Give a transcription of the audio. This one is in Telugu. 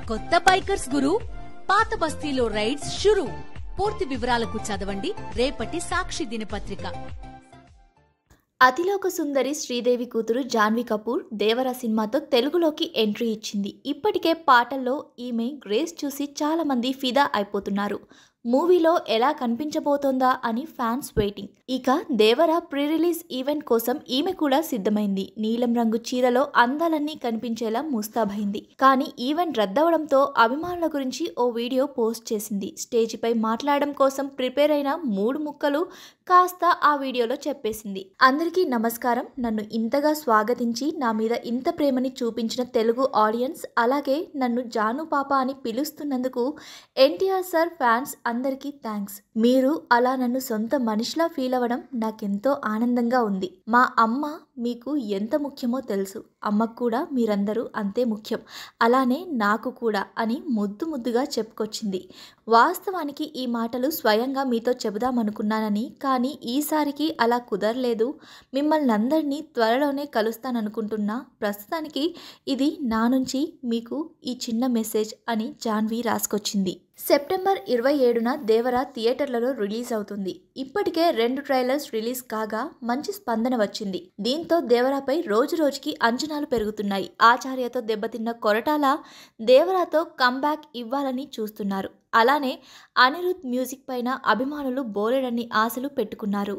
కొత్త బైకర్స్ గురు పాత బస్తీలో రైడ్స్ షురు. పూర్తి వివరాలకు చదవండి రేపటి సాక్షి దినపత్రిక. అతిలోక సుందరి శ్రీదేవి కూతురు జాన్వీ కపూర్ దేవరా సినిమాతో తెలుగులోకి ఎంట్రీ ఇచ్చింది. ఇప్పటికే పాటల్లో ఈమె గ్రేస్ చూసి చాలా మంది ఫిదా అయిపోతున్నారు. మూవీలో ఎలా కనిపించబోతోందా అని ఫ్యాన్స్ వెయిటింగ్. ఇక దేవరా ప్రీ రిలీజ్ ఈవెంట్ కోసం ఈమె కూడా సిద్ధమైంది. నీలం రంగు చీరలో అందాలన్నీ కనిపించేలా ముస్తాబైంది. కానీ ఈవెంట్ రద్దవడంతో అభిమానుల గురించి ఓ వీడియో పోస్ట్ చేసింది. స్టేజిపై మాట్లాడడం కోసం ప్రిపేర్ అయిన 3 ముక్కలు కాస్త ఆ వీడియోలో చెప్పేసింది. అందరికీ నమస్కారం. నన్ను ఇంతగా స్వాగతించి నా మీద ఇంత ప్రేమని చూపించిన తెలుగు ఆడియన్స్, అలాగే నన్ను జాను పాప అని పిలుస్తున్నందుకు ఎన్టీఆర్ సార్ ఫ్యాన్స్ అందరికీ థ్యాంక్స్. మీరు అలా నన్ను సొంత మనిషిలా ఫీల్ అవ్వడం నాకెంతో ఆనందంగా ఉంది. మా అమ్మ మీకు ఎంత ముఖ్యమో తెలుసు. అమ్మకు కూడా మీరందరూ అంతే ముఖ్యం, అలానే నాకు కూడా అని ముద్దుగా చెప్పుకొచ్చింది. వాస్తవానికి ఈ మాటలు స్వయంగా మీతో చెబుదామనుకున్నానని, కానీ ఈసారికి అలా కుదరలేదు. మిమ్మల్ని అందరినీ త్వరలోనే కలుస్తాననుకుంటున్నా. ప్రస్తుతానికి ఇది నా నుంచి మీకు ఈ చిన్న మెసేజ్ అని జాన్వీ రాసుకొచ్చింది. సెప్టెంబర్ 27న దేవరా థియేటర్లలో రిలీజ్ అవుతుంది. ఇప్పటికే 2 ట్రైలర్స్ రిలీజ్ కాగా మంచి స్పందన వచ్చింది. దీంతో దేవరాపై రోజుకి అంచనాలు పెరుగుతున్నాయి. ఆచార్యతో దెబ్బతిన్న కొరటాల దేవరాతో కంబ్యాక్ ఇవ్వాలని చూస్తున్నారు. అలానే అనిరుద్ మ్యూజిక్ పైన అభిమానులు బోలెడన్ని ఆశలు పెట్టుకున్నారు.